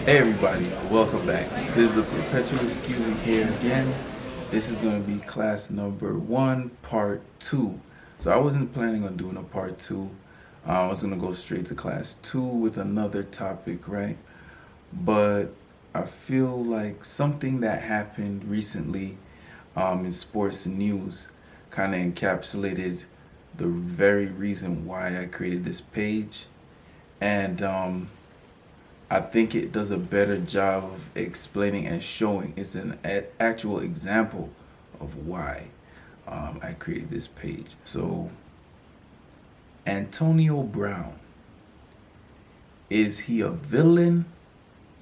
Hey everybody, welcome back. This is the Perpetual Student here again. This is going to be class number 1, part 2. So I wasn't planning on doing a part 2. I was going to go straight to class 2 with another topic, right? But I feel like something that happened recently in sports news kind of encapsulated the very reason why I created this page. And I think it does a better job of explaining and showing. It's an actual example of why I created this page. So, Antonio Brown, is he a villain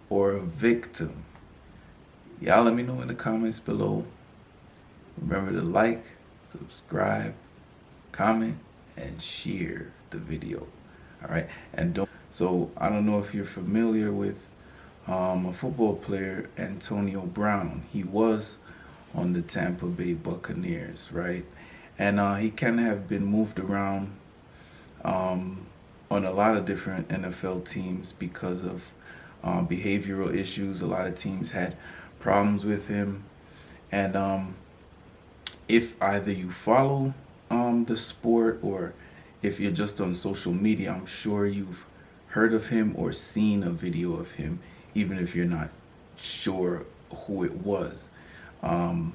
or a victim? Y'all let me know in the comments below. Remember to like, subscribe, comment, and share the video. All right, and don't. So I don't know if you're familiar with a football player, Antonio Brown. He was on the Tampa Bay Buccaneers, right? And he can have been moved around on a lot of different NFL teams because of behavioral issues. A lot of teams had problems with him, and if either you follow the sport or if you're just on social media, I'm sure you've heard of him or seen a video of him, even if you're not sure who it was. And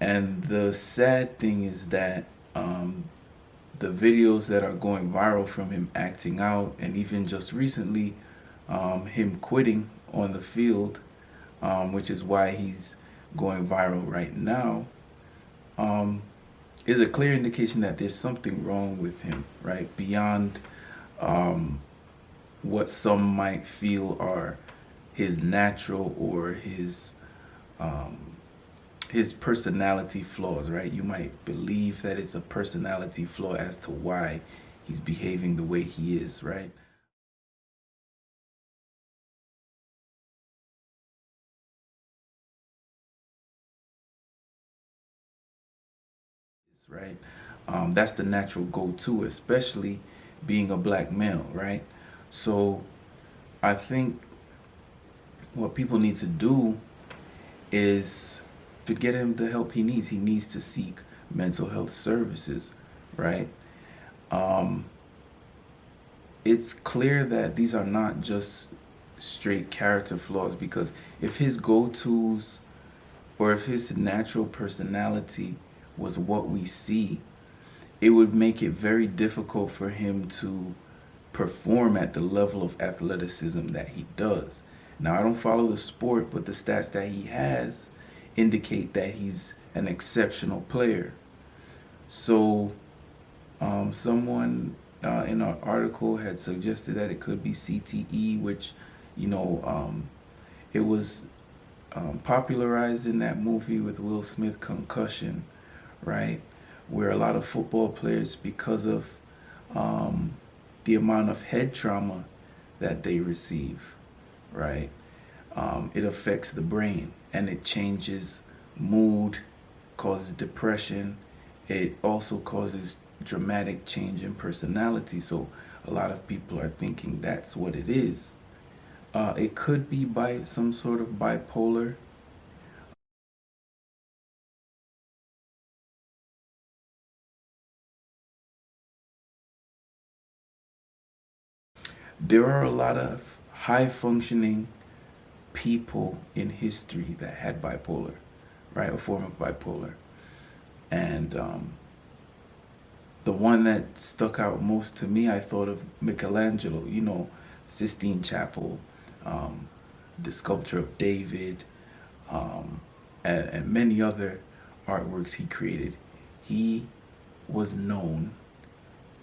the sad thing is that the videos that are going viral from him acting out, and even just recently, him quitting on the field, which is why he's going viral right now, is a clear indication that there's something wrong with him, right? Beyond what some might feel are his natural or his personality flaws, right? You might believe that it's a personality flaw as to why he's behaving the way he is, right? Right? That's the natural go-to, especially being a black male, right? So I think what people need to do is to get him the help he needs. He needs to seek mental health services, right? It's clear that these are not just straight character flaws, because if his go-tos or if his natural personality was what we see, it would make it very difficult for him to perform at the level of athleticism that he does. Now, I don't follow the sport, but the stats that he has indicate that he's an exceptional player. So, someone in an article had suggested that it could be CTE, which, it was popularized in that movie with Will Smith, Concussion, right? Where a lot of football players, because of the amount of head trauma that they receive, right? It affects the brain and it changes mood, causes depression. It also causes dramatic change in personality. So a lot of people are thinking that's what it is. It could be by some sort of bipolar. There are a lot of high functioning people in history that had bipolar, right? A form of bipolar. And the one that stuck out most to me, I thought of Michelangelo, Sistine Chapel, the sculpture of David, and many other artworks he created. He was known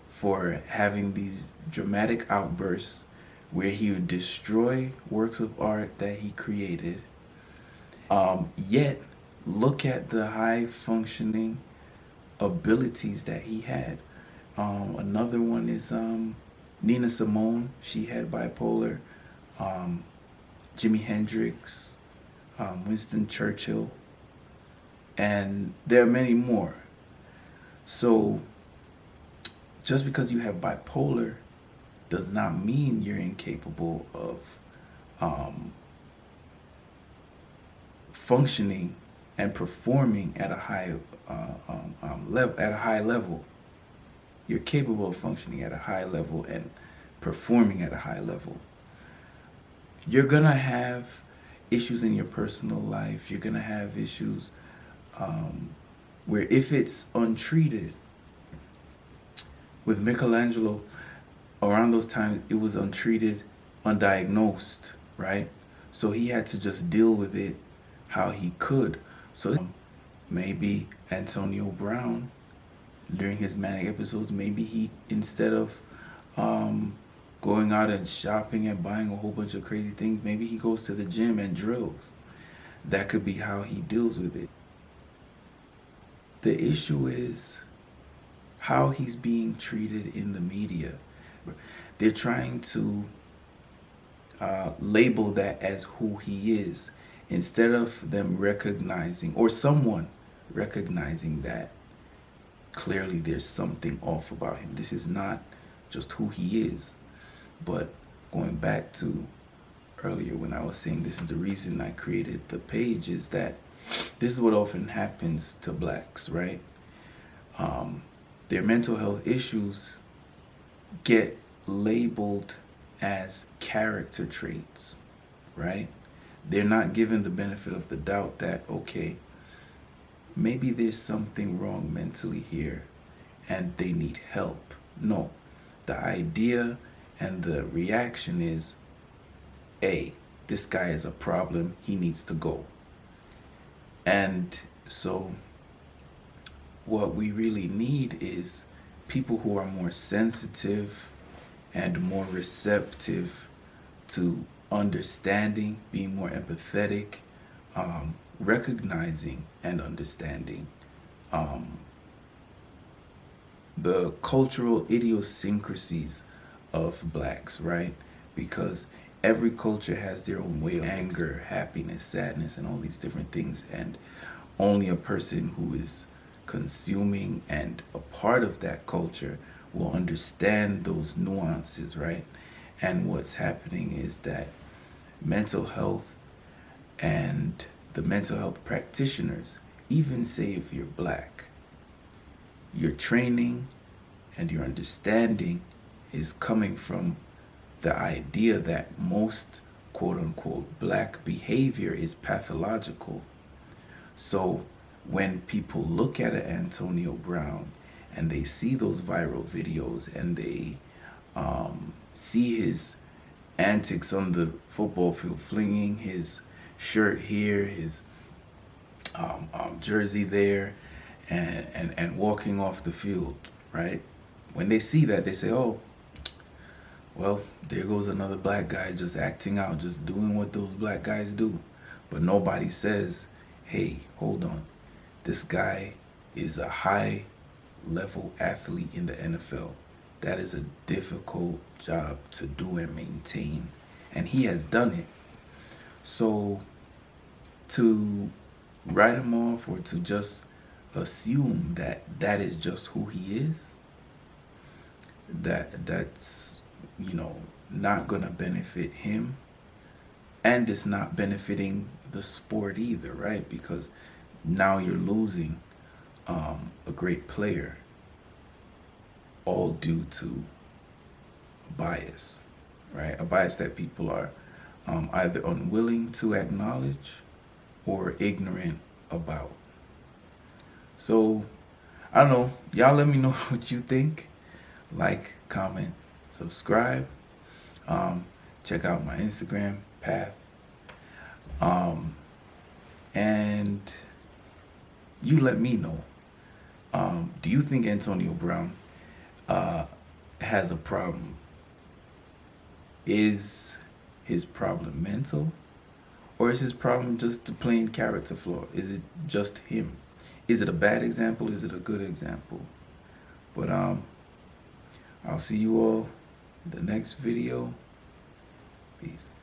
for having these dramatic outbursts where he would destroy works of art that he created. Yet, look at the high functioning abilities that he had. Another one is Nina Simone. She had bipolar. Jimi Hendrix, Winston Churchill, and there are many more. So just because you have bipolar does not mean you're incapable of um, functioning and performing at a high level. At a high level, you're capable of functioning at a high level and performing at a high level. You're gonna have issues in your personal life. You're gonna have issues where, if it's untreated, with Michelangelo, around those times, it was untreated, undiagnosed, right? So he had to just deal with it how he could. So maybe Antonio Brown, during his manic episodes, maybe he, instead of going out and shopping and buying a whole bunch of crazy things, maybe he goes to the gym and drills. That could be how he deals with it. The issue is how he's being treated in the media. They're trying to label that as who he is, instead of them recognizing, or someone recognizing, that clearly there's something off about him. This is not just who he is. But going back to earlier when I was saying this is the reason I created the page, is that this is what often happens to blacks, right? Their mental health issues get labeled as character traits, right? They're not given the benefit of the doubt that, okay, maybe there's something wrong mentally here and they need help. No, the idea and the reaction is, hey, this guy is a problem, he needs to go. And so what we really need is people who are more sensitive and more receptive to understanding, being more empathetic, recognizing and understanding the cultural idiosyncrasies of blacks, right? Because every culture has their own way of anger, happiness, sadness, and all these different things. And only a person who is consuming and a part of that culture will understand those nuances, right? And what's happening is that mental health and the mental health practitioners, even say if you're black, your training and your understanding is coming from the idea that most quote-unquote black behavior is pathological. So when people look at an Antonio Brown and they see those viral videos and they see his antics on the football field, flinging his shirt here, his jersey there, and walking off the field, right? When they see that, they say, oh, well, there goes another black guy just acting out, just doing what those black guys do. But nobody says, hey, hold on. This guy is a high-level athlete in the NFL. That is a difficult job to do and maintain. And he has done it. So to write him off or to just assume that that is just who he is, that's, not going to benefit him, and it's not benefiting the sport either, right? Because now you're losing a great player, all due to bias, right? A bias that people are either unwilling to acknowledge or ignorant about. So, I don't know. Y'all let me know what you think. Like, comment, subscribe. Check out my Instagram, Path. And you let me know. Do you think Antonio Brown has a problem? Is his problem mental? Or is his problem just a plain character flaw? Is it just him? Is it a bad example? Is it a good example? But I'll see you all in the next video. Peace.